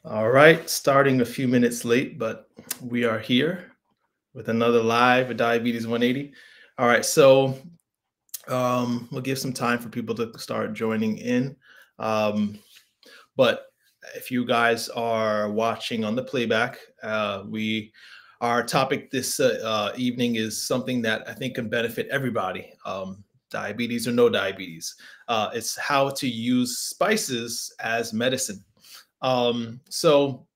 All right, starting a few minutes late, but we are here with another live at Diabetes 180. All right, so we'll give some time for people to start joining in. Um, but if you guys are watching on the playback, our topic this evening is something that I think can benefit everybody, diabetes or no diabetes. It's how to use spices as medicine. So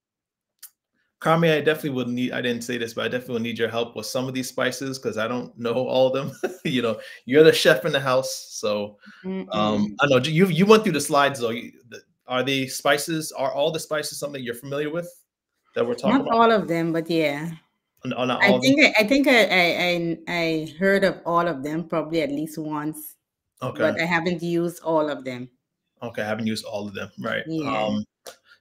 Carmi, I definitely would need, I didn't say this, but I definitely would need your help with some of these spices because I don't know all of them. You're the chef in the house. So Mm-mm. I know you went through the slides though. Are all the spices something you're familiar with that we're talking Not about? all of them, but yeah. Not I all of them? think I heard of all of them probably at least once, Okay. but I haven't used all of them. Okay. I haven't used all of them. Right. Yeah.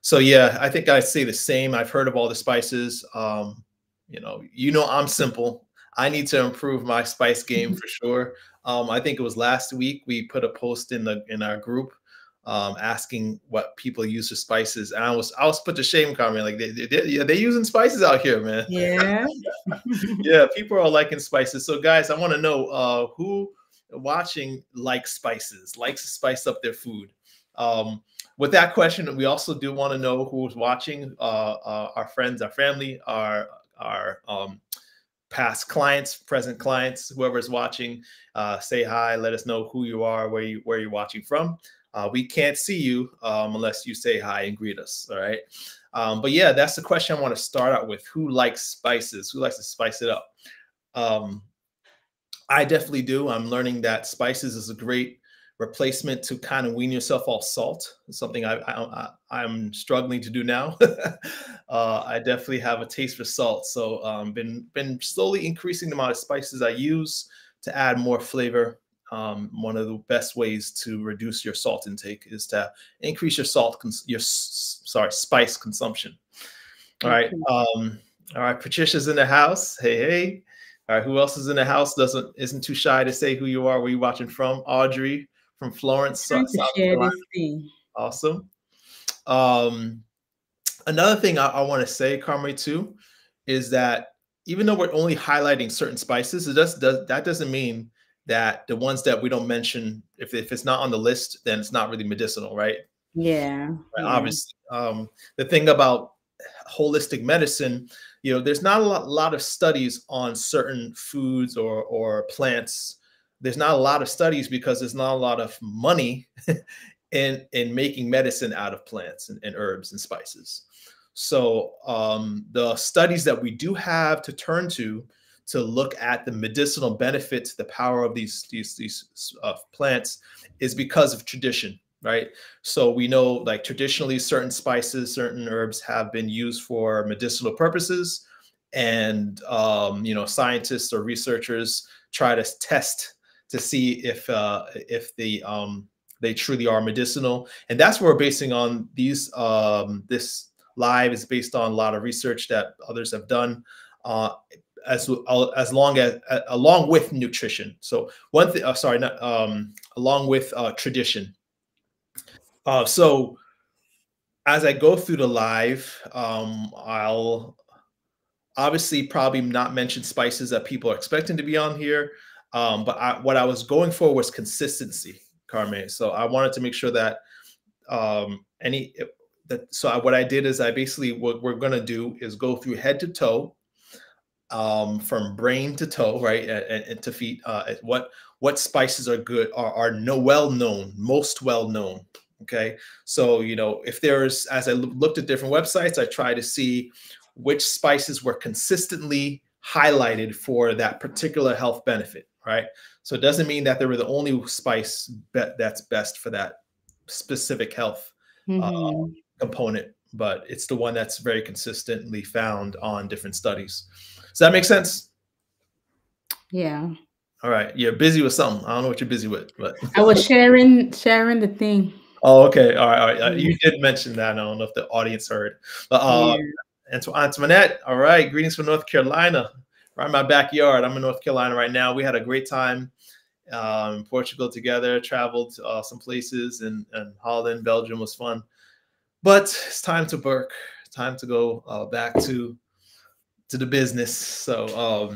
So yeah, I think I say the same. I've heard of all the spices. I'm simple. I need to improve my spice game for sure. I think it was last week we put a post in our group asking what people use for spices, and I was put to shame, Carmen. Like they using spices out here, man. Yeah. Yeah, people are liking spices. So guys, I want to know who watching likes spices, likes to spice up their food. With that question, we also do want to know who's watching. Our friends, our family, our past clients, present clients, whoever's watching. Say hi. Let us know who you are, where you're watching from. We can't see you unless you say hi and greet us. All right. But yeah, that's the question I want to start out with. Who likes spices? Who likes to spice it up? Um, I definitely do. I'm learning that spices is a great replacement to kind of wean yourself off salt. It's something I'm struggling to do now. I definitely have a taste for salt, so been slowly increasing the amount of spices I use to add more flavor. One of the best ways to reduce your salt intake is to increase your spice consumption. All right. Okay. All right. Patricia's in the house. Hey, hey. All right. Who else is in the house? Isn't too shy to say who you are, where you watching from? Audrey from Florence, Trying to South share Carolina. this thing. Awesome. Um, Another thing I want to say, Carmen, too, is that even though we're only highlighting certain spices, that doesn't mean that the ones that we don't mention, if it's not on the list, then it's not really medicinal, right? Yeah. Right, Yeah. obviously. The thing about holistic medicine, there's not a lot of studies on certain foods or plants. There's not a lot of studies because there's not a lot of money in making medicine out of plants and herbs and spices. So the studies that we do have to turn to look at the medicinal benefits, the power of these plants, is because of tradition, right? So we know, like, traditionally, certain spices, certain herbs have been used for medicinal purposes, and scientists or researchers try to test to see if they truly are medicinal, and that's what we're basing on these. This live is based on a lot of research that others have done. Along with nutrition. So one thing, sorry, not along with tradition. So as I go through the live, I'll obviously probably not mention spices that people are expecting to be on here. But what I was going for was consistency, Carme. So I wanted to make sure that what I did is I basically, what we're going to do is go through head to toe, from brain to toe, right, and to feet. What spices are good, are no well known, most well known. Okay, so if there's, as I looked at different websites, I try to see which spices were consistently highlighted for that particular health benefit, right? So it doesn't mean that they were the only spice that's best for that specific health uh, Mm-hmm. component, but it's the one that's very consistently found on different studies. Does that make sense? Yeah. All right. You're busy with something. I don't know what you're busy with, but I was sharing the thing. oh, okay. All right. All right. Yeah. You did mention that. I don't know if the audience heard. But Yeah. Antoinette, all right. Greetings from North Carolina. Right in my backyard. I'm in North Carolina right now. We had a great time in Portugal together, traveled some places, and Holland, Belgium was fun. but it's time to work, time to go back to the business. So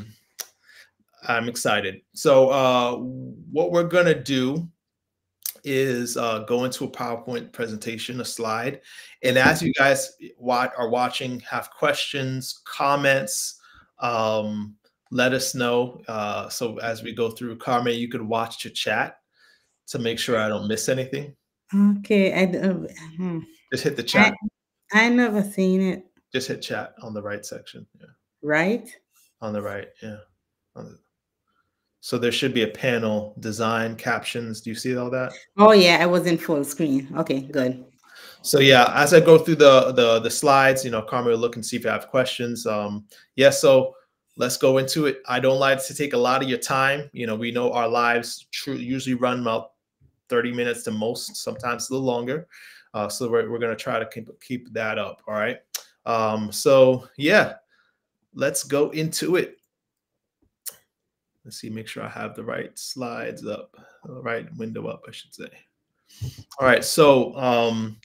I'm excited. So what we're gonna do is go into a PowerPoint presentation, a slide. And as you guys are watching, have questions, comments, let us know. So as we go through, Carmen, you could watch the chat to make sure I don't miss anything. Okay, Just hit the I chat. I never seen it. Just hit chat on the right section. Yeah. Right? On the right. Yeah. So there should be a panel, design, captions. Do you see all that? Oh yeah, I was in full screen. Okay, good. So yeah, as I go through the slides, you know, Carmen will look and see if you have questions. Yeah, so let's go into it. I don't like to take a lot of your time. You know, we know our lives usually run about 30 minutes to most, sometimes a little longer. So we're gonna try to keep that up. All right. So yeah, let's go into it. Let's see, make sure I have the right slides up, the right window up, I should say. All right, so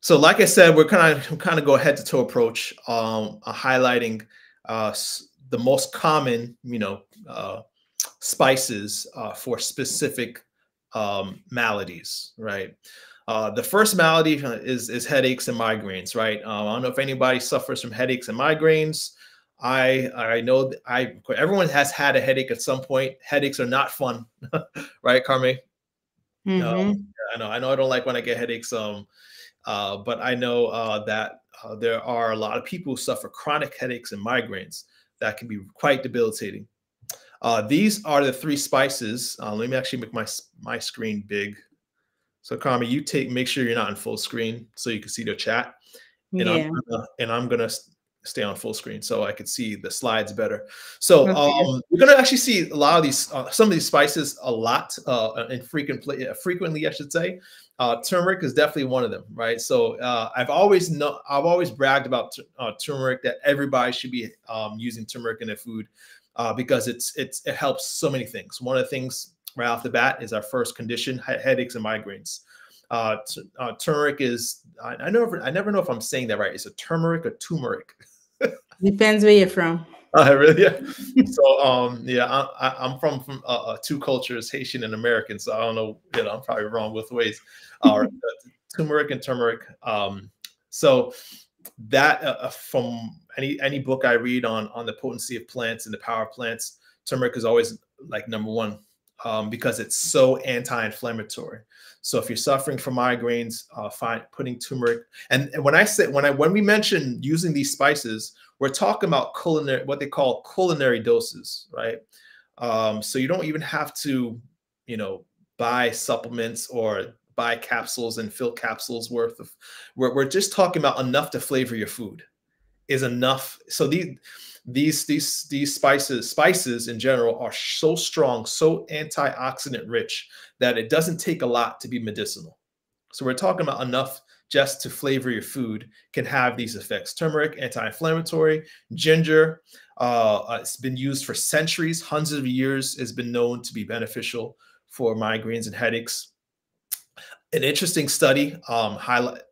so like I said, we're kind of go head to toe approach, highlighting the most common, you know, spices for specific maladies, right? The first malady is headaches and migraines, right? I don't know if anybody suffers from headaches and migraines. I know everyone has had a headache at some point. Headaches are not fun, right, Carmen? Mm-hmm. I know I don't like when I get headaches. But I know that there are a lot of people who suffer chronic headaches and migraines that can be quite debilitating. These are the three spices. Let me actually make my screen big. So Carmen, you make sure you're not in full screen so you can see the chat. And Yeah. I'm gonna stay on full screen so I can see the slides better. So Okay. we're gonna actually see a lot of these, some of these spices a lot, and frequently, I should say. Turmeric is definitely one of them, right? So I've always bragged about turmeric, that everybody should be using turmeric in their food because it helps so many things. One of the things right off the bat is our first condition, headaches and migraines. Turmeric is, I never know if I'm saying that right. Is it turmeric or turmeric? Depends where you're from. Really? Yeah. So yeah, I'm from two cultures, Haitian and American. So I don't know, you know, I'm probably wrong both ways. Turmeric and turmeric. So that from any book I read on the potency of plants and the power of plants, turmeric is always like number one, because it's so anti-inflammatory. So if you're suffering from migraines, putting turmeric. And when we mention using these spices, we're talking about what they call culinary doses, right? So you don't even have to, you know, buy supplements or buy capsules and fill capsules worth of. We're just talking about enough to flavor your food is enough. So these spices in general are so strong, so antioxidant rich that it doesn't take a lot to be medicinal. So we're talking about enough just to flavor your food can have these effects. Turmeric, anti-inflammatory. Ginger, it's been used for centuries, hundreds of years, has been known to be beneficial for migraines and headaches. An interesting study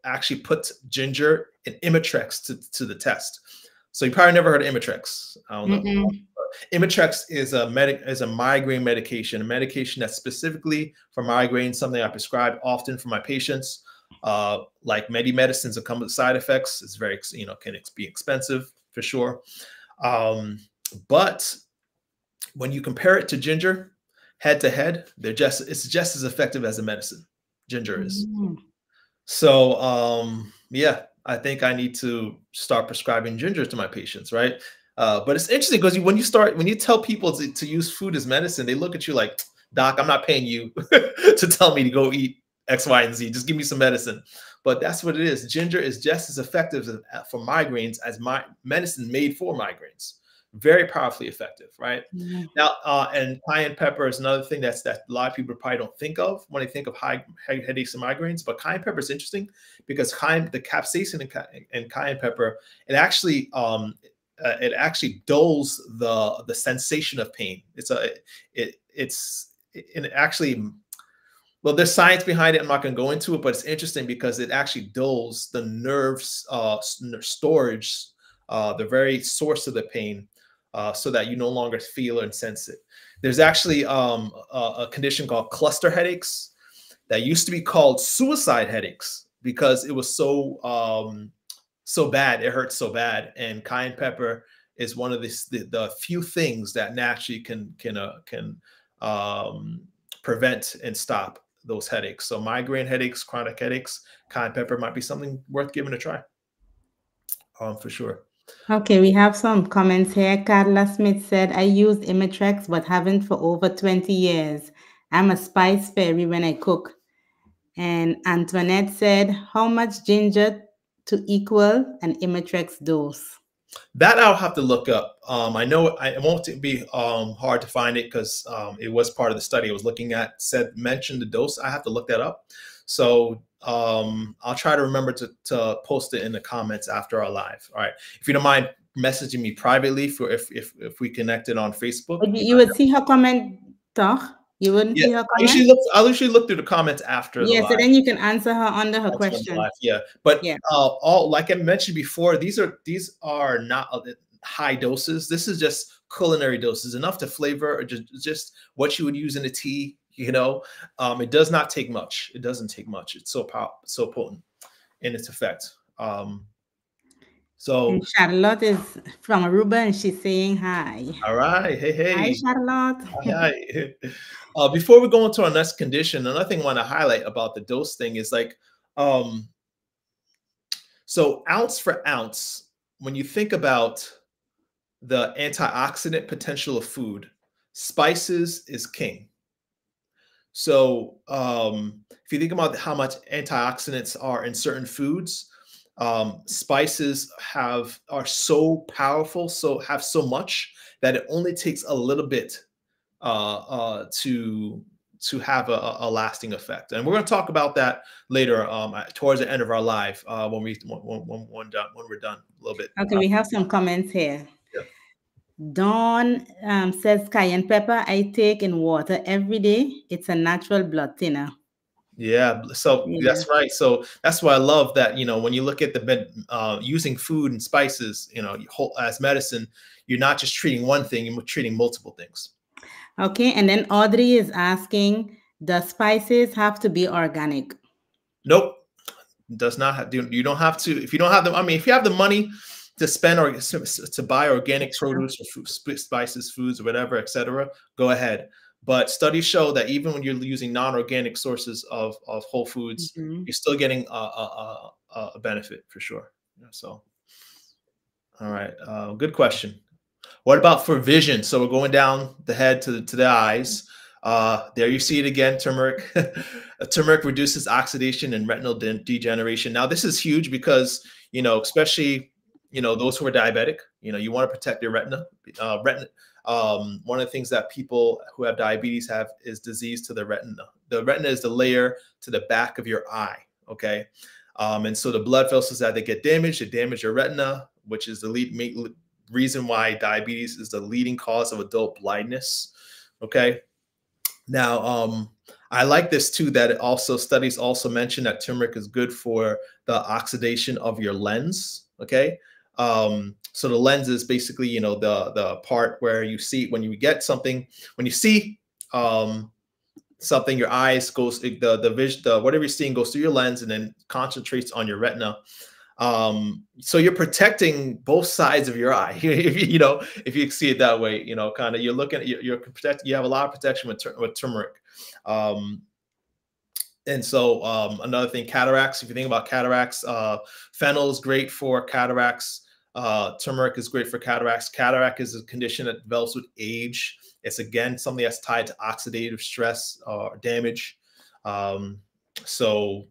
actually put ginger and Imitrex to the test. So you probably never heard of Imitrex. I don't know. Imitrex is a migraine medication, a medication that's specifically for migraine, something I prescribe often for my patients. Like many medicines that come with side effects, it's very, you know, can be expensive for sure. But when you compare it to ginger, head to head, it's just as effective as a medicine. Ginger is. So yeah, I think I need to start prescribing ginger to my patients, right? But it's interesting because when you tell people to use food as medicine, they look at you like, Doc, I'm not paying you to tell me to go eat X, Y, and Z. Just give me some medicine. But that's what it is. Ginger is just as effective for migraines as medicine made for migraines. Very powerfully effective, right? Now, and cayenne pepper is another thing that a lot of people probably don't think of when they think of headaches and migraines. But cayenne pepper is interesting because the capsaicin in cayenne pepper, it actually dulls the sensation of pain. It actually Well, there's science behind it. I'm not going to go into it, but it's interesting because it actually dulls the nerves storage, the very source of the pain, so that you no longer feel and sense it. There's actually a condition called cluster headaches that used to be called suicide headaches because it was so bad. It hurt so bad, and cayenne pepper is one of the few things that naturally can prevent and stop those headaches. So migraine headaches, chronic headaches, cayenne pepper might be something worth giving a try. For sure. Okay, we have some comments here. Carla Smith said, I use Imitrex but haven't for over 20 years. I'm a spice fairy when I cook. And Antoinette said, how much ginger to equal an Imitrex dose? That I'll have to look up. I know it won't be hard to find it because it was part of the study I was looking at. Mentioned the dose. I have to look that up. So I'll try to remember to post it in the comments after our live. All right. If you don't mind messaging me privately for if we connected on Facebook. You would see her comment, toch? You wouldn't see her comment? I'll usually look through the comments after the live. So then you can answer her under her question. Yeah, but all like I mentioned before, these are not high doses. This is just culinary doses, enough to flavor, or just what you would use in a tea. You know, it does not take much. It doesn't take much. It's so potent in its effect. So and Charlotte is from Aruba, and she's saying hi. All right. Hey. Hi, Charlotte. Hi. Before we go into our next condition, another thing I want to highlight about the dose thing is like, so ounce for ounce, when you think about the antioxidant potential of food, spices is king. So if you think about how much antioxidants are in certain foods, spices are so powerful, have so much that it only takes a little bit to have a lasting effect. And we're going to talk about that later towards the end of our live when we're done a little bit. Okay, we have some comments here. Yeah. Dawn says cayenne pepper I take in water every day. It's a natural blood thinner. Yeah, so that's right. So that's why I love that, you know, when you look at the using food and spices, you know, as medicine, you're not just treating one thing, you're treating multiple things. Okay, and then Audrey is asking, does spices have to be organic? Nope. Does not have to. You don't have to. If you don't have the, I mean, if you have the money to spend or to buy organic produce or spices, foods, or whatever, etc., go ahead. But studies show that even when you're using non-organic sources of whole foods, you're still getting a benefit for sure. So, all right, good question. What about for vision? So we're going down the head to the eyes. There you see it again, turmeric. Turmeric reduces oxidation and retinal degeneration. Now this is huge because, you know, especially, you know, those who are diabetic, you know, you want to protect your retina. One of the things that people who have diabetes have is disease to the retina. The retina is the layer to the back of your eye. Okay. And so the blood vessels that they get damaged, they damage your retina, which is the reason why diabetes is the leading cause of adult blindness. Okay. Now, I like this too, that it also studies also mention that turmeric is good for the oxidation of your lens. Okay. So the lens is basically, you know, the part where you see, when you get something, when you see something, your eyes goes, the vision, whatever you're seeing goes through your lens and then concentrates on your retina. So you're protecting both sides of your eye. You know, if you see it that way, you know, kind of you're looking at you're protecting. You have a lot of protection with turmeric. And so another thing, cataracts. If you think about cataracts, fennel is great for cataracts. Turmeric is great for cataracts. Cataract is a condition that develops with age. It's again something that's tied to oxidative stress or damage. So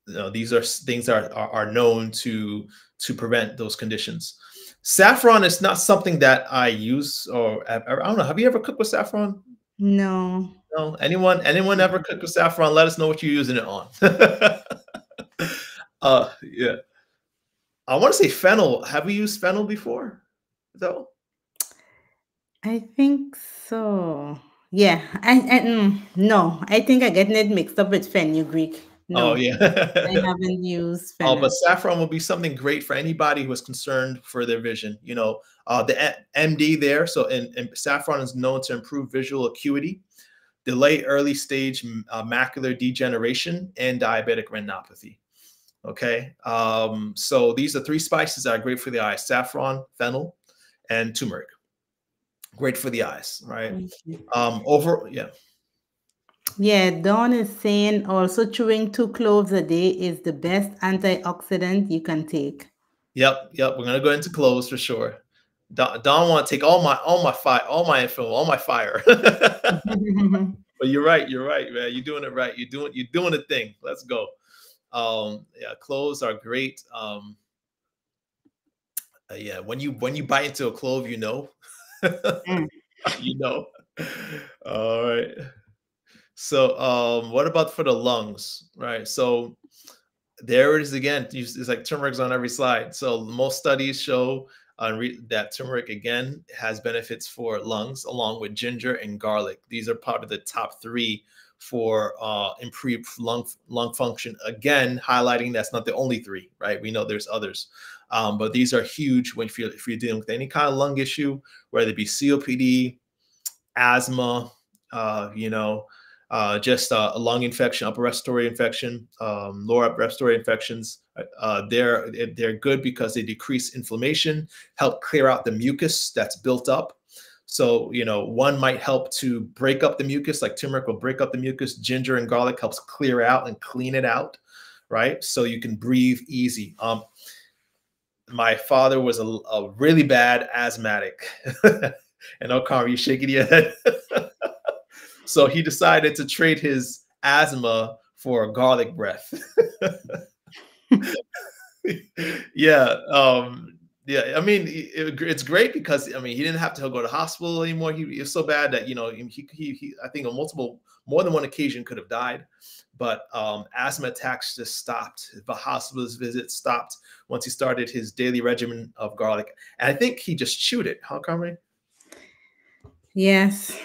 you know, these are things that are known to prevent those conditions. Saffron is not something that I use, or I don't know. Have you ever cooked with saffron? No. No. Anyone ever cooked with saffron? Let us know what you're using it on. Yeah. I want to say fennel. Have we used fennel before, though? I think so. Yeah, no, I think I'm getting it mixed up with fenugreek. Oh, No, I yeah. haven't used Oh, but fennel. saffron will be something great for anybody who is concerned for their vision. You know, MD there. So, and saffron is known to improve visual acuity, delay early stage macular degeneration, and diabetic retinopathy. Okay. So these are three spices that are great for the eyes: saffron, fennel, and turmeric. Great for the eyes, right? Yeah. Yeah, Dawn is saying also chewing 2 cloves a day is the best antioxidant you can take. Yep. We're gonna go into clothes for sure. Don want to take all my fire, all my info, all my fire. But you're right, man. You're doing it right. You're doing the thing. Let's go. Yeah, cloves are great. Yeah, when you bite into a clove, you know. Mm. You know. All right. So, what about for the lungs, right? So there it is again. It's like turmeric's on every slide. So most studies show that turmeric again has benefits for lungs, along with ginger and garlic. These are part of the top three for improved lung function. Again, highlighting that's not the only three, right? We know there's others, but these are huge when if you're dealing with any kind of lung issue, whether it be COPD, asthma, you know, just a lung infection, upper respiratory infection, lower respiratory infections. They're good because they decrease inflammation, help clear out the mucus that's built up. So, you know, one might help to break up the mucus, like turmeric will break up the mucus. Ginger and garlic helps clear out and clean it out, right? So you can breathe easy. My father was a really bad asthmatic. And O'Connor, you shaking your head. So he decided to trade his asthma for a garlic breath. Yeah. Yeah. I mean, it's great because I mean he didn't have to go to the hospital anymore. He was so bad that he I think on more than one occasion could have died. But asthma attacks just stopped. The hospital's visit stopped once he started his daily regimen of garlic. And I think he just chewed it. Huh, Carmen? Yes.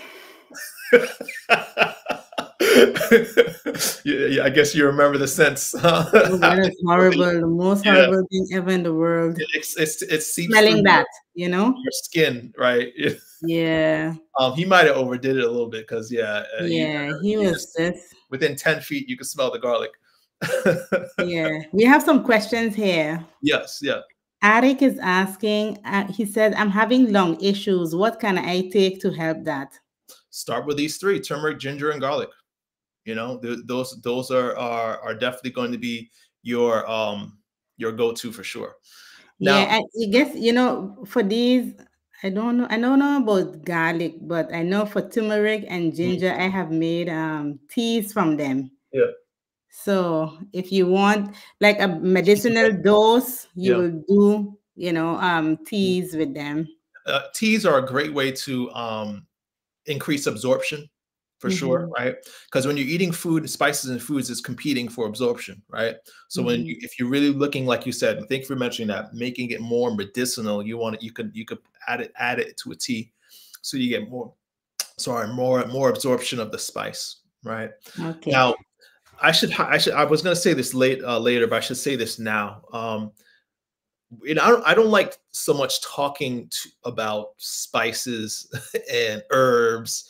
Yeah, I guess you remember the sense. Oh, that is horrible. The most Yeah, horrible thing ever in the world. it seeps through Smelling that, you know? your skin, right? Yeah. He might have overdid it a little bit because yeah, Yeah. He you was just just, within 10 feet you can smell the garlic. yeah. We have some questions here. Yes, yeah. Arik is asking, he said, I'm having lung issues. What can I take to help that? Start with these three: turmeric, ginger, and garlic. You know, those are definitely going to be your go-to for sure. Now, Yeah, I guess, you know, for these, I don't know about garlic, but I know for turmeric and mm, ginger, I have made teas from them. yeah, So if you want like a teas medicinal dose, you yeah. will do, you know, Mm. teas with them. Teas are a great way to increase absorption for sure, Mm-hmm. right? Because when you're eating food, spices and foods is competing for absorption, right? So Mm-hmm. if you're really looking, like you said, and thank you for mentioning that, making it more medicinal, you could add it to a tea, so you get more absorption of the spice, right? Okay. Now, I was gonna say this later, but I should say this now. I don't like so much talking about spices and herbs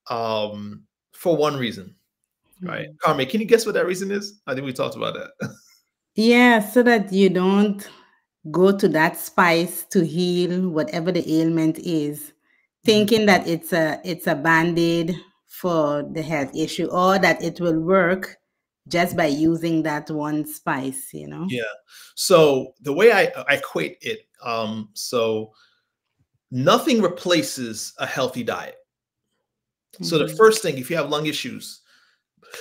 for one reason, right? Mhm. Carmen, can you guess what that reason is? I think we talked about that. Yeah, so that you don't go to that spice to heal whatever the ailment is, Mhm. thinking that it's a band-aid for the health issue or that it will work just by using that one spice, you know? Yeah. So the way I equate it, so nothing replaces a healthy diet. So the Mhm. first thing, if you have lung issues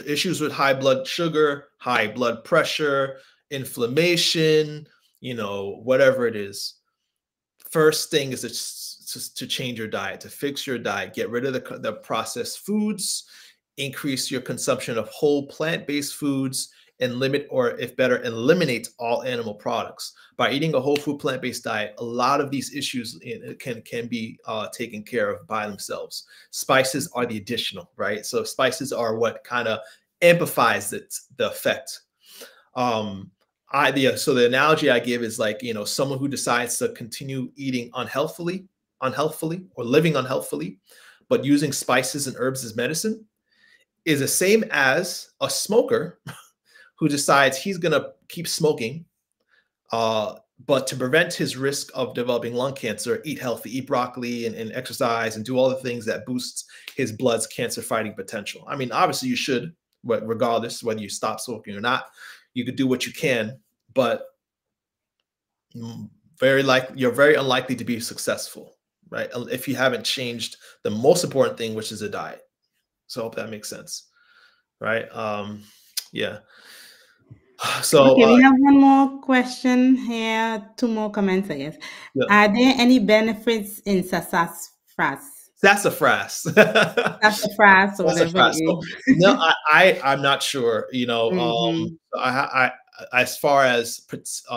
with high blood sugar, high blood pressure, inflammation, whatever it is, first thing is to change your diet, to fix your diet, get rid of the processed foods, increase your consumption of whole plant-based foods, and limit, or if better, eliminate all animal products. By eating a whole food plant-based diet, a lot of these issues can be taken care of by themselves. Spices are the additional, right? So spices are what kind of amplifies the effect. So the analogy I give is like, someone who decides to continue eating unhealthily, or living unhealthily, but using spices and herbs as medicine, is the same as a smoker who decides he's going to keep smoking, but to prevent his risk of developing lung cancer, eat healthy, eat broccoli and exercise and do all the things that boosts his blood's cancer fighting potential. I mean, obviously you should, regardless whether you stop smoking or not, you could do what you can, but you're very unlikely to be successful, right? If you haven't changed the most important thing, which is a diet. So I hope that makes sense, right? Yeah. So okay, we have one more question here, 2 more comments, I guess. Yeah. Are there any benefits in sassafras? Sassafras. Sassafras or whatever it is. So, no, I'm not sure. As far as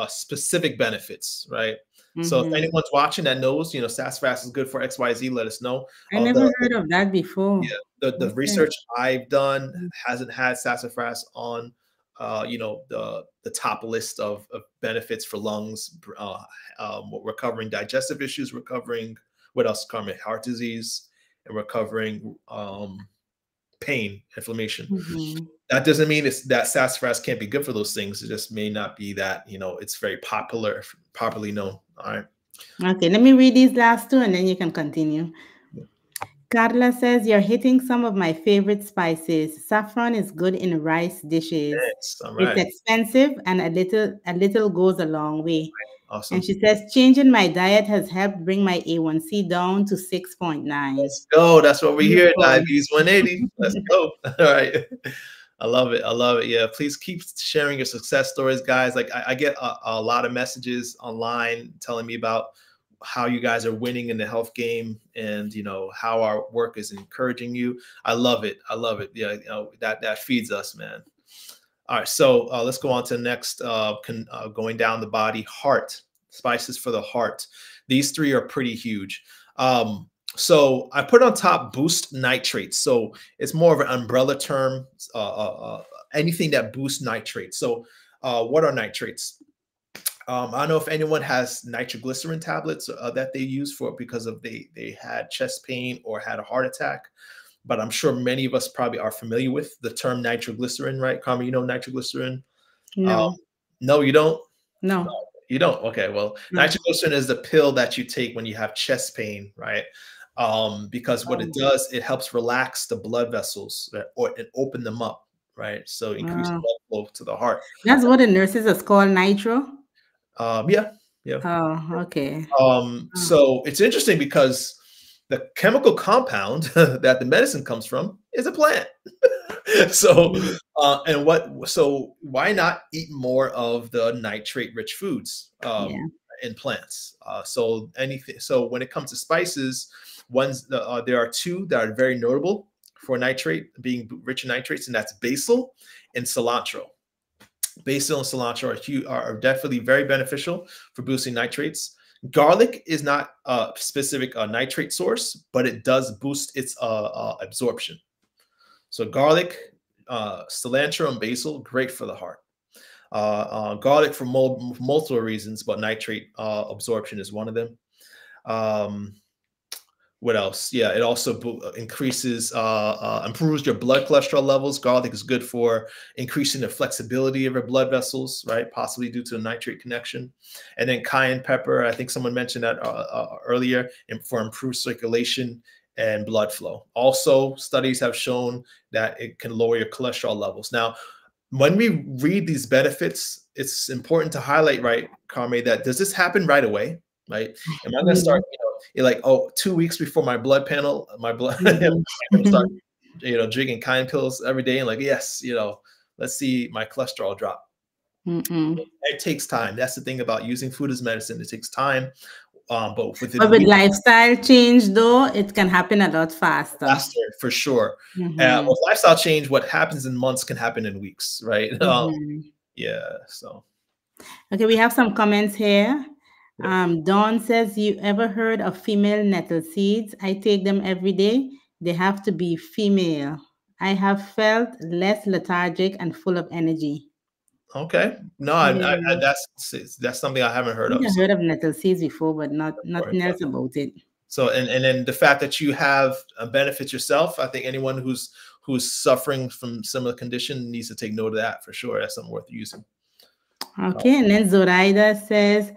specific benefits, right? So if anyone's watching that knows, sassafras is good for XYZ, let us know. I never heard of that before. Yeah, the research I've done hasn't had sassafras on, the top list of benefits for lungs. We're covering digestive issues. We're covering what else? Covering heart disease, and we're covering pain, inflammation. That doesn't mean that sassafras can't be good for those things. It just may not be that, it's very popularly known. All right. Okay, let me read these last 2 and then you can continue. Yeah. Carla says, you're hitting some of my favorite spices. Saffron is good in rice dishes. Yes, all right. It's expensive and a little goes a long way. Awesome. And she says, changing my diet has helped bring my A1C down to 6.9. Let's go. That's what we hear. Diabetes 180. Let's go. All right. I love it. I love it. Yeah. Please keep sharing your success stories, guys. Like I get a lot of messages online telling me about how you guys are winning in the health game, and how our work is encouraging you. I love it. I love it. Yeah. That feeds us, man. All right. So let's go on to the next, going down the body, heart, spices for the heart. These 3 are pretty huge. So I put on top boost nitrates. So it's more of an umbrella term, anything that boosts nitrates. So what are nitrates? I don't know if anyone has nitroglycerin tablets that they use because of they had chest pain or had a heart attack. But I'm sure many of us probably are familiar with the term nitroglycerin, right? Carmen, you know nitroglycerin? No. No, you don't? No. You don't? Okay, well, nitroglycerin is the pill that you take when you have chest pain, right? Because what it does, it helps relax the blood vessels and open them up, right? So increase blood flow to the heart. That's what the nurses is called, nitro? Yeah. Oh, okay. So it's interesting because the chemical compound that the medicine comes from is a plant. So why not eat more of the nitrate-rich foods in plants? So when it comes to spices, there are 2 that are very notable for being rich in nitrates, and that's basil and cilantro. Basil and cilantro are definitely very beneficial for boosting nitrates. Garlic is not a specific nitrate source, but it does boost its absorption. So garlic, cilantro, and basil, great for the heart. Garlic for multiple reasons, but nitrate absorption is one of them. What else? Yeah, it also increases, improves your blood cholesterol levels. Garlic is good for increasing the flexibility of your blood vessels, right? Possibly due to a nitrate connection. And then cayenne pepper, I think someone mentioned that earlier, for improved circulation and blood flow. Also, studies have shown that it can lower your cholesterol levels. Now, when we read these benefits, it's important to highlight, right, Carmen, that does this happen right away, right? Am I going to start, you're like, 2 weeks before my blood panel, I'm going to start, drinking cayenne pills every day and like, yes, let's see my cholesterol drop. It takes time. That's the thing about using food as medicine. It takes time. but within But with weeks, lifestyle change, though, it can happen a lot faster. faster for sure. Mm-hmm. With lifestyle change, what happens in months can happen in weeks, right? Mm-hmm. Yeah. So Okay, we have some comments here. yeah. Dawn says, you ever heard of female nettle seeds? I take them every day. They have to be female. I have felt less lethargic and full of energy. Okay. No, Yeah. that's something I haven't I heard think of. I've So, heard of nettle seeds before, but nothing yeah. else about it. So and then the fact that you have benefits yourself, I think anyone who's suffering from similar condition needs to take note of that for sure. That's something worth using. Okay, and then Zoraida says,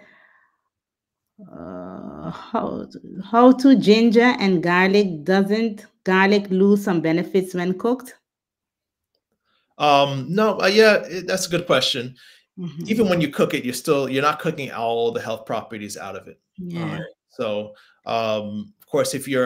how to ginger and garlic, doesn't garlic lose some benefits when cooked? No, yeah, that's a good question. Mm-hmm. Even when you cook it, you're not cooking all the health properties out of it. All Yeah. right. So, of course, if you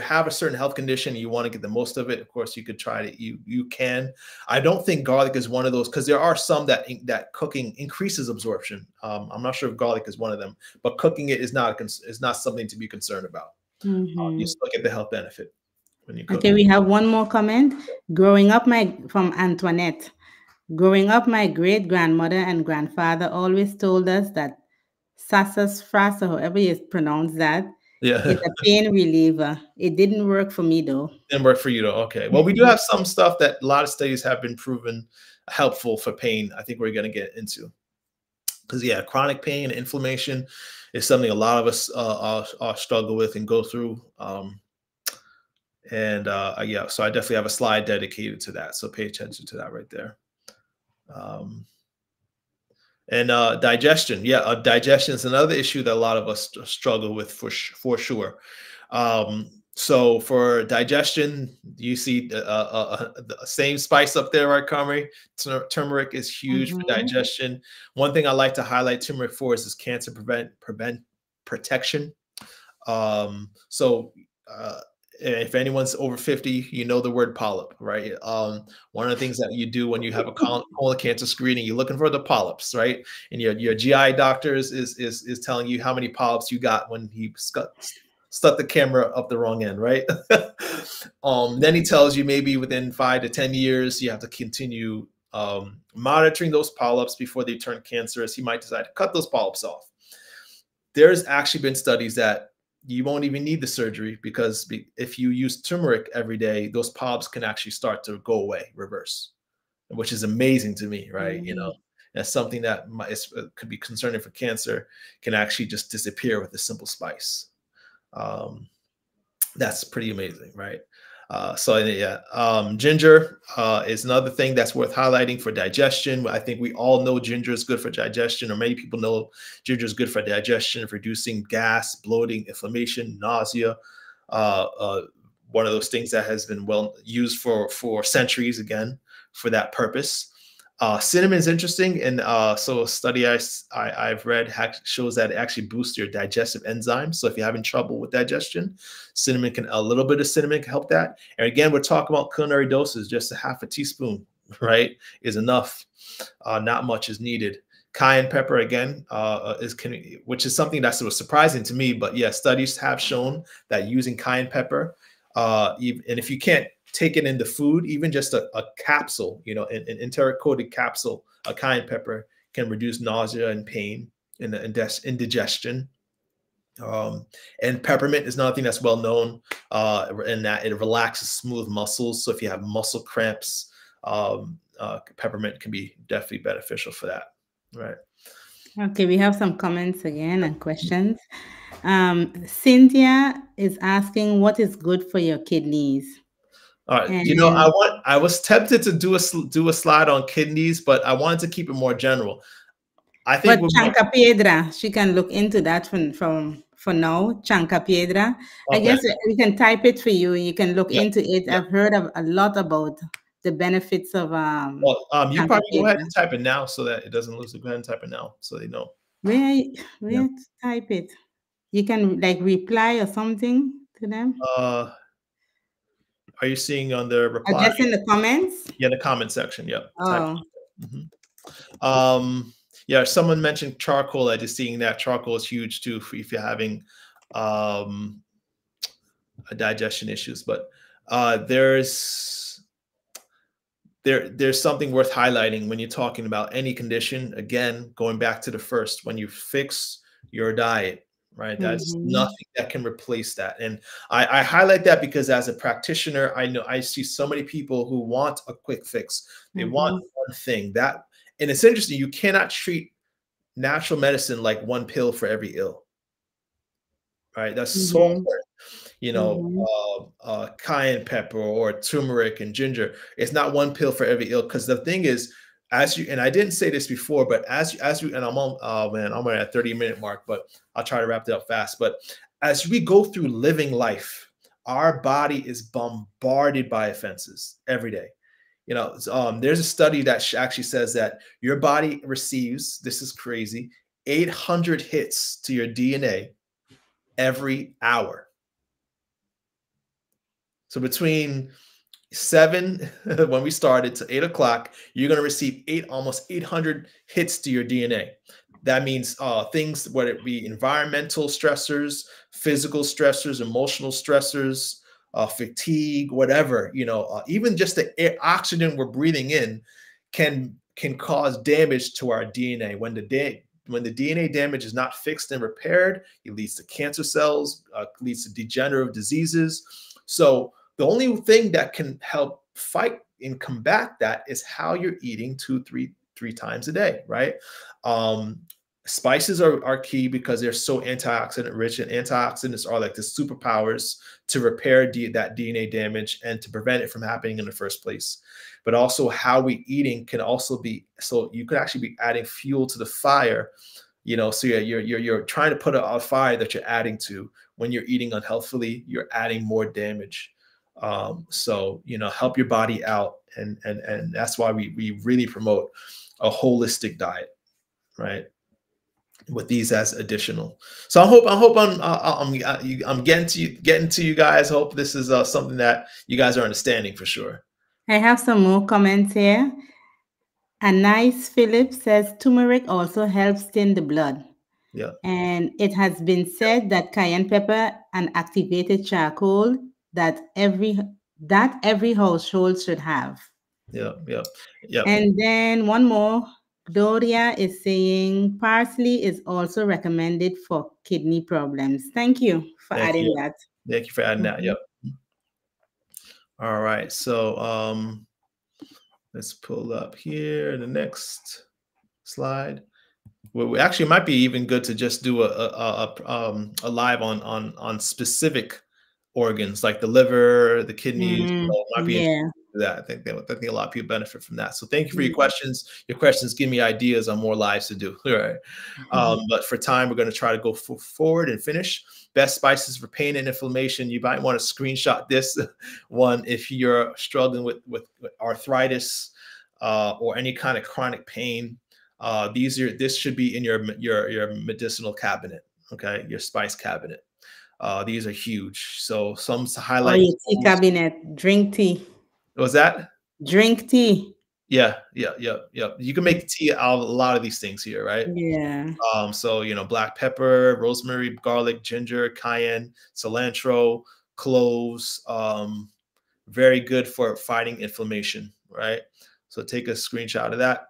have a certain health condition, you want to get the most of it. Of course, you could try to you can. I don't think garlic is one of those because there are some that cooking increases absorption. I'm not sure if garlic is one of them, but cooking it is not something to be concerned about. You Mm-hmm. still get the health benefit when you cook Okay, it. we have one more comment. From Antoinette. Growing up, my great grandmother and grandfather always told us that sassafras, or however you pronounce that, is Yeah. a pain reliever. It didn't work for me though. Didn't work for you though. Okay. Well, we do have some stuff that a lot of studies have been proven helpful for pain. I think we're going to get into because yeah, chronic pain, inflammation is something a lot of us struggle with and go through. Yeah, so I definitely have a slide dedicated to that. So pay attention to that right there. And digestion, yeah, digestion is another issue that a lot of us struggle with for sure. So for digestion, you see the same spice up there, right, Kamri? Turmeric is huge for Mm-hmm. digestion. One thing I like to highlight turmeric for is cancer protection. So if anyone's over 50, you know the word polyp, right? One of the things that you do when you have a colon cancer screening, you're looking for the polyps, right? And your GI doctor is telling you how many polyps you got when he stuck the camera up the wrong end, right? Then he tells you maybe within 5 to 10 years, you have to continue monitoring those polyps before they turn cancerous. He might decide to cut those polyps off. There's actually been studies that you won't even need the surgery because if you use turmeric every day, those polyps can actually start to go away, reverse, which is amazing to me, right? Mm-hmm. You know, that's something that could be concerning for cancer can actually just disappear with a simple spice. That's pretty amazing, right? So yeah, ginger is another thing that's worth highlighting for digestion. I think we all know ginger is good for digestion, or many people know ginger is good for digestion, for reducing gas, bloating, inflammation, nausea. One of those things that has been well used for centuries, again, for that purpose. Cinnamon is interesting, and so a study I've read shows that it actually boosts your digestive enzymes. So if you're having trouble with digestion, a little bit of cinnamon can help that. And again, we're talking about culinary doses. Just a half a teaspoon, right, is enough. Not much is needed. Cayenne pepper, again, which is something that's surprising to me. But yeah, studies have shown that using cayenne pepper, and if you can't take it in the food, even just a capsule, you know, an enteric coated capsule, a cayenne pepper can reduce nausea and pain in indigestion. And peppermint is another thing that's well known in that it relaxes smooth muscles. So if you have muscle cramps, peppermint can be definitely beneficial for that. Right. Okay, we have some comments again and questions. Cynthia is asking, what is good for your kidneys? All right. You know, And I was tempted to do a slide on kidneys, but I wanted to keep it more general. I think but Chanca Piedra, she can look into that for now. Chanca Piedra. I okay. guess we can type it for you. You can look Yep. into it. Yep. I've heard a lot about the benefits of Well, you Chanca probably go ahead Piedra. and type it now so that it doesn't lose it. Go ahead and type it now so they know. Yeah. Where to type it? You can like reply or something to them. Are you seeing on the reply? Just in the comments. Yeah, the comment section. Yep. Type. Oh. Mm-hmm. Yeah, someone mentioned charcoal. I just seeing that charcoal is huge too if you're having um, digestion issues. But there's there's something worth highlighting when you're talking about any condition. Again, going back to the first, when you fix your diet, right? That's Mm-hmm. nothing that can replace that. And I highlight that because as a practitioner, I know I see so many people who want a quick fix. They want Mm-hmm. one thing that, and it's interesting. You cannot treat natural medicine like one pill for every ill, right? That's so Mm-hmm. important. You know, Mm-hmm. cayenne pepper or turmeric and ginger. It's not one pill for every ill. Because the thing is, as you, and I didn't say this before, but as you, and I'm on, oh man, I'm at a 30-minute mark, but I'll try to wrap it up fast. But as we go through living life, our body is bombarded by offenses every day. You know, there's a study that actually says that your body receives, this is crazy, 800 hits to your DNA every hour. So between 7 when we started to 8 o'clock, you're going to receive almost 800 hits to your DNA. That means things, whether it be environmental stressors, physical stressors, emotional stressors, fatigue, whatever, you know, even just the oxygen we're breathing in can cause damage to our DNA. When the DNA damage is not fixed and repaired, it leads to cancer cells, leads to degenerative diseases. So the only thing that can help fight and combat that is how you're eating three times a day, right? Spices are key because they're so antioxidant rich, and antioxidants are like the superpowers to repair that DNA damage and to prevent it from happening in the first place. But also how we eating can also be, so you could actually be adding fuel to the fire, you know, so you're trying to put out a fire that you're adding to. When you're eating unhealthily, you're adding more damage. So, you know, help your body out. And that's why we really promote a holistic diet, right? With these as additional. So I hope I'm getting to you guys. Hope this is something that you guys are understanding for sure. I have some more comments here. Anais Philip says turmeric also helps thin the blood. Yeah. And it has been said that cayenne pepper and activated charcoal that every household should have. Yeah. Yeah. Yeah. And then one more, Doria is saying parsley is also recommended for kidney problems. Thank you for Thank adding you. that. Thank you for adding that. Mhm. Yep. All right. So let's pull up here the next slide. Well, we actually might be even good to just do a live on specific organs like the liver, the kidneys. You know, might be interesting Yeah. to do that. I think a lot of people benefit from that. So thank you for your Mm. questions. Your questions give me ideas on more lives to do. All right. But for time, we're going to try to go forward and finish. Best spices for pain and inflammation. You might want to screenshot this one if you're struggling with arthritis or any kind of chronic pain. This should be in your medicinal cabinet, okay, your spice cabinet. These are huge. So some Or highlight your tea cloves. cabinet. Drink tea. Was that? Drink tea. Yeah, yeah, yeah, yeah. You can make tea out of a lot of these things here, right? Yeah. So you know, black pepper, rosemary, garlic, ginger, cayenne, cilantro, cloves. Very good for fighting inflammation, right? So take a screenshot of that.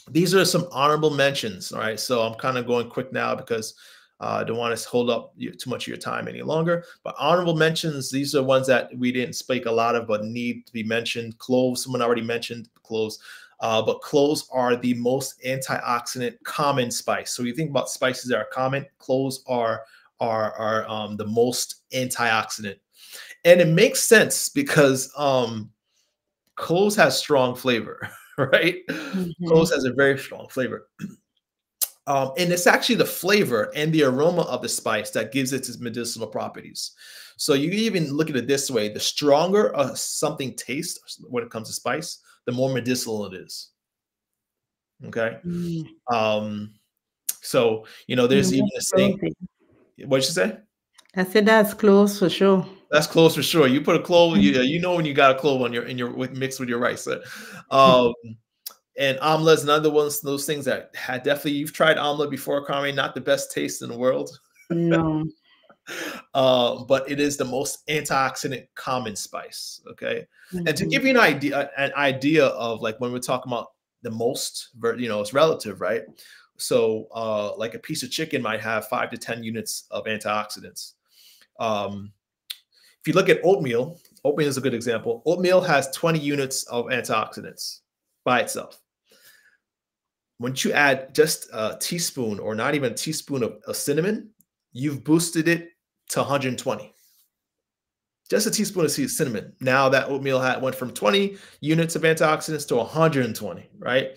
These are some honorable mentions. All right. So I'm kind of going quick now because I don't want to hold up too much of your time any longer. But honorable mentions, these are ones that we didn't speak a lot of, but need to be mentioned. Cloves, someone already mentioned cloves. But cloves are the most antioxidant common spice. So you think about spices that are common, cloves are the most antioxidant. And it makes sense because cloves has strong flavor, right? Cloves Mhm. has a very strong flavor. And it's actually the flavor and the aroma of the spice that gives it its medicinal properties. So you can even look at it this way: the stronger something tastes when it comes to spice, the more medicinal it is. Okay. Mm. So you know, there's Mm, even that's a saying. close. What'd you say? I said that's close for sure. That's close for sure. You put a clove, you know when you got a clove on your with mixed with your rice. Um, And amla is another one of those things that had definitely, you've tried amla before, Carmen, not the best taste in the world. No. But it is the most antioxidant common spice. Okay. And to give Mm-hmm. you an idea of like when we're talking about the most, it's relative, right? So like a piece of chicken might have 5 to 10 units of antioxidants. If you look at oatmeal is a good example. Oatmeal has 20 units of antioxidants by itself. Once you add just a teaspoon or not even a teaspoon of cinnamon, you've boosted it to 120. Just a teaspoon of cinnamon. Now that oatmeal went from 20 units of antioxidants to 120, right?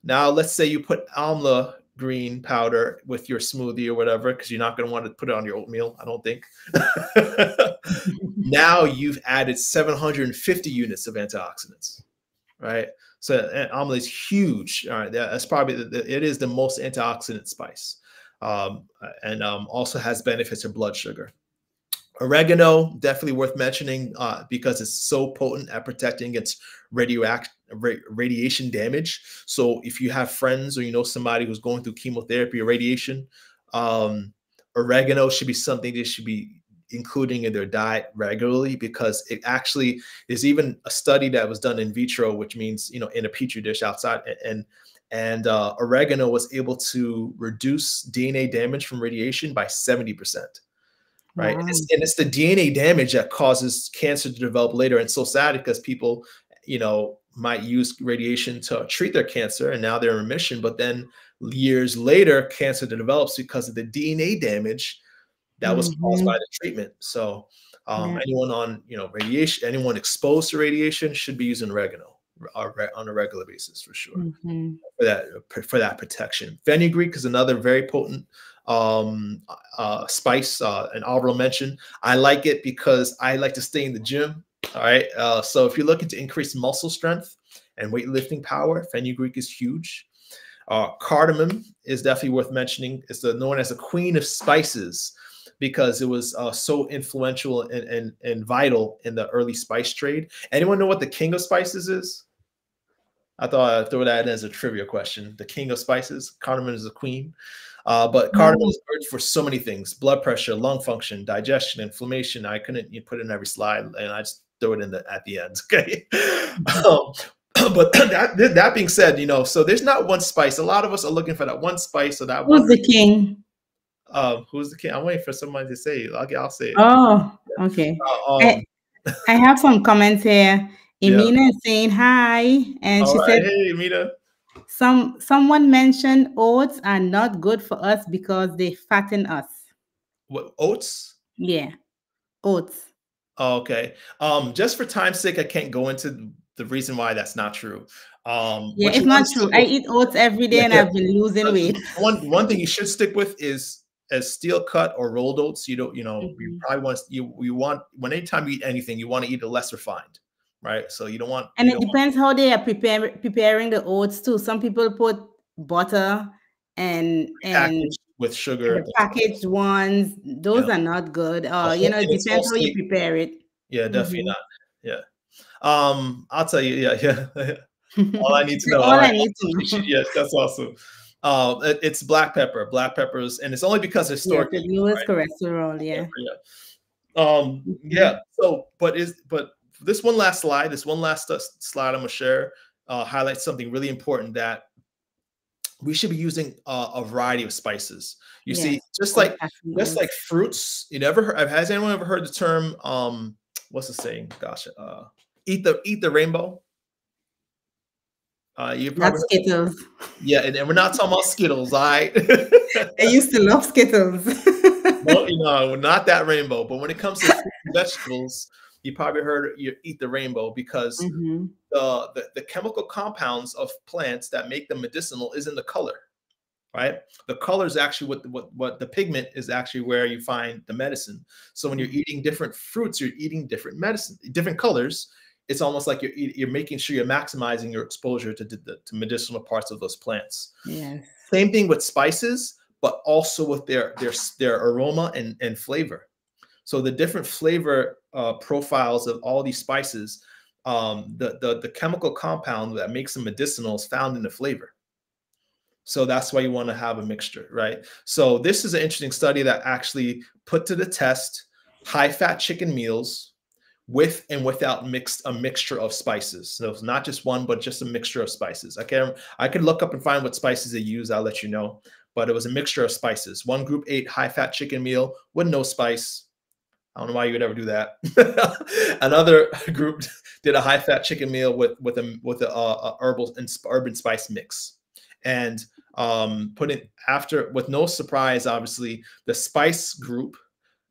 Now let's say you put amla green powder with your smoothie or whatever, because you're not going to want to put it on your oatmeal, I don't think. Now you've added 750 units of antioxidants, right? So amla is huge. All right, that's probably it is the most antioxidant spice, and also has benefits of blood sugar. Oregano, definitely worth mentioning because it's so potent at protecting against radiation damage. So if you have friends or you know somebody who's going through chemotherapy or radiation, oregano should be something they should be including in their diet regularly, because it actually is even a study that was done in vitro, which means, in a petri dish outside, and oregano was able to reduce DNA damage from radiation by 70%. Right. Wow. And it's the DNA damage that causes cancer to develop later. And so sad because people, might use radiation to treat their cancer and now they're in remission. But then years later, cancer develops because of the DNA damage that was caused by the treatment. So anyone on, radiation, anyone exposed to radiation should be using oregano on a regular basis for sure. For that protection. Fenugreek is another very potent spice, and Alvaro mentioned. I like it because I like to stay in the gym. All right. So if you're looking to increase muscle strength and weightlifting power, fenugreek is huge. Cardamom is definitely worth mentioning. It's known as the queen of spices because it was so influential and vital in the early spice trade. Anyone know what the king of spices is? I thought I'd throw that in as a trivia question. The king of spices, cardamom is the queen. But cardamom is good for so many things: blood pressure, lung function, digestion, inflammation. I couldn't put it in every slide, and I just throw it in at the end. Okay. But that being said, so there's not one spice. A lot of us are looking for that one spice or that one. Who's the king? Who's the king? I'm waiting for somebody to say it. I'll say it. Oh, okay. I have some comments here. Emina is saying hi, and she said, "Hey, Emina." Someone mentioned oats are not good for us because they fatten us. What, oats? Yeah, oats. Oh, okay. Just for time's sake, I can't go into the reason why that's not true. Yeah, it's not true. I eat oats every day, and I've been losing weight. One thing you should stick with is as steel cut or rolled oats. You don't, you probably want anytime you eat anything, you want to eat a less refined, right? So you don't want. And it depends how they are preparing the oats too. Some people put butter and with sugar. The packaged ones, those are not good. It depends how you prepare it. Yeah, definitely not. Yeah. I'll tell you. Yeah. All I need to know. All I need to know. Yes, that's awesome. It's black pepper. Black peppers, and it's only because they're stored. The newest cholesterol. Yeah. Yeah. So, but this one last slide. I'm gonna share highlights something really important that we should be using a variety of spices. You see, just like fruits. You never heard? Has anyone ever heard the term? What's the saying? Gosh, eat the rainbow. You probably not Skittles. Yeah, and we're not talking about Skittles, all right? I used to love Skittles. No, not that rainbow. But when it comes to vegetables, you probably heard you eat the rainbow because the chemical compounds of plants that make them medicinal is in the color, right? The color is actually what the pigment is actually where you find the medicine. So when you're eating different fruits, you're eating different medicine, different colors. It's almost like you're making sure you're maximizing your exposure to medicinal parts of those plants. Yeah. Same thing with spices, but also with their aroma and flavor. So the different flavor profiles of all these spices the chemical compound that makes them medicinal is found in the flavor. So that's why you want to have a mixture, right? So this is an interesting study that actually put to the test high-fat chicken meals with and without a mixture of spices. So it's not just one, but just a mixture of spices. I can look up and find what spices they use. I'll let you know. But it was a mixture of spices. One group ate high-fat chicken meal with no spice. I don't know why you would ever do that. Another group did a high-fat chicken meal with a herbal and herb and spice mix. And put it after, with no surprise, obviously, the spice group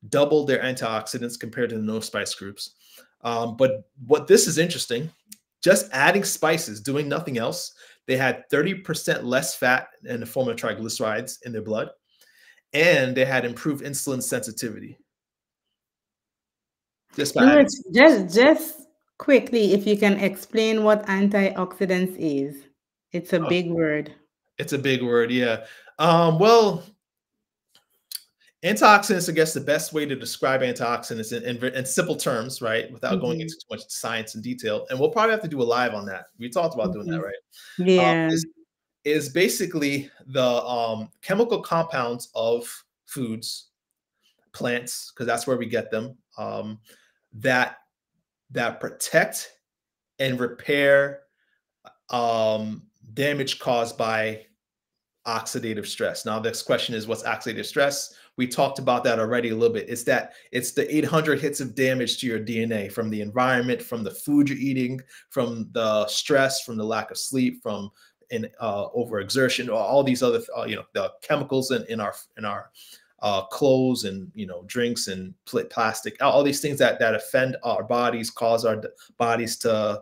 doubled their antioxidants compared to the no spice groups. But what this is interesting, just adding spices, doing nothing else, they had 30% less fat in the form of triglycerides in their blood, and they had improved insulin sensitivity. Just quickly, if you can explain what antioxidants is. It's a big word. It's a big word, yeah. Well, antioxidants, I guess the best way to describe antioxidants in simple terms, right, without going into too much science and detail, and we'll probably have to do a live on that. We talked about doing that, right? Yeah. Is basically the chemical compounds of foods, plants, because that's where we get them, that protect and repair damage caused by oxidative stress. Now, this question is, what's oxidative stress? We talked about that already a little bit. It's the 800 hits of damage to your DNA from the environment, from the food you're eating, from the stress, from the lack of sleep, from overexertion, or all these other, the chemicals in our clothes and, drinks and plastic, all these things that offend our bodies, cause our bodies to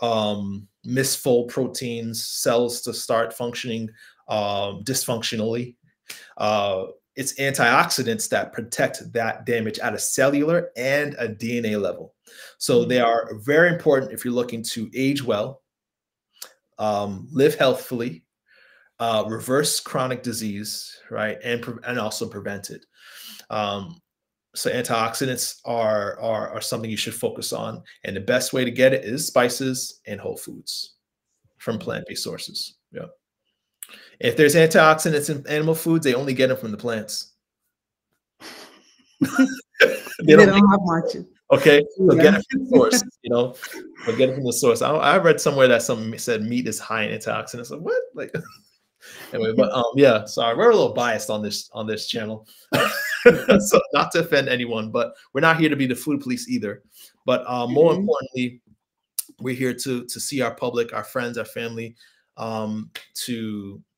misfold proteins, cells to start functioning dysfunctionally. It's antioxidants that protect that damage at a cellular and a DNA level. So they are very important if you're looking to age well, live healthfully, reverse chronic disease, right, and also prevent it. So antioxidants are something you should focus on, and the best way to get it is spices and whole foods from plant-based sources. Yeah. If there's antioxidants in animal foods, they only get them from the plants. they don't have much. Okay, so get it from the source. So get it from the source. I read somewhere that something said meat is high in antioxidants. Like, what? Like, anyway, but yeah. Sorry, we're a little biased on this channel. So not to offend anyone, but we're not here to be the food police either. But more importantly, we're here to see our public, our friends, our family,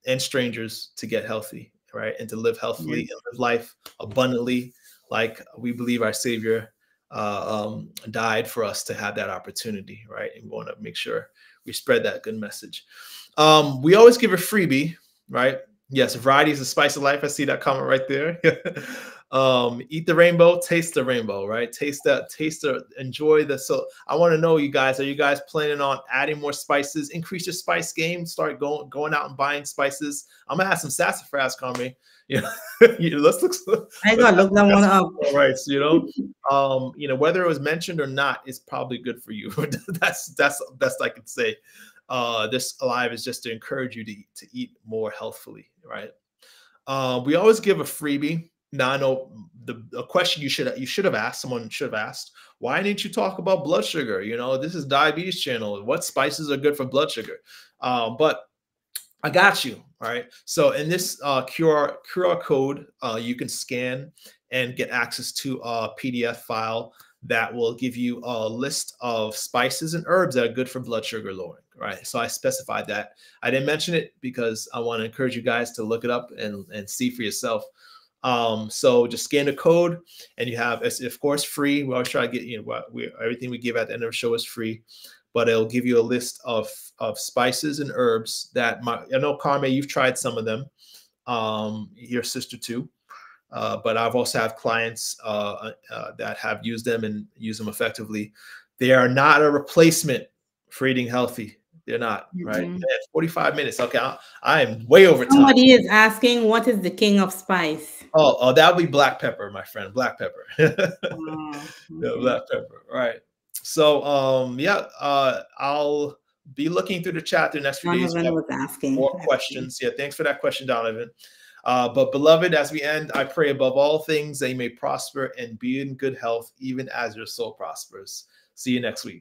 and strangers to get healthy, right, and to live healthily and live life abundantly, like we believe our Savior died for us to have that opportunity, right? And we want to make sure we spread that good message. We always give a freebie, right? Yes, variety is the spice of life. I see that comment right there. Eat the rainbow, taste the rainbow, right? Enjoy the. So I want to know, you guys, are you guys planning on adding more spices, increase your spice game, start going out and buying spices? I'm gonna have some sassafras, Carmen. Let's look. I gotta look that one up. All right, so whether it was mentioned or not, it's probably good for you. That's the best I can say. This live is just to encourage you to eat more healthfully, right? We always give a freebie. Now, I know the question you should have asked, someone should have asked, why didn't you talk about blood sugar? This is diabetes channel. What spices are good for blood sugar? But I got you. All right. So in this QR code, you can scan and get access to a PDF file that will give you a list of spices and herbs that are good for blood sugar lowering. Right. So I specified that. I didn't mention it because I want to encourage you guys to look it up and see for yourself. So just scan the code, and you have, it's of course free. We always try to get, everything we give at the end of the show is free, but it'll give you a list of spices and herbs that I know, Carmen, you've tried some of them, your sister too. But I've also had clients that have used them and use them effectively. They are not a replacement for eating healthy. They're not, right? 45 minutes. Okay, I am way over time. Somebody is asking, what is the king of spice? Oh, that would be black pepper, my friend. Black pepper. Yeah, black pepper. Right. So yeah, I'll be looking through the chat the next few days. Donovan was asking more questions. Yeah, thanks for that question, Donovan. But beloved, as we end, I pray above all things that you may prosper and be in good health, even as your soul prospers. See you next week.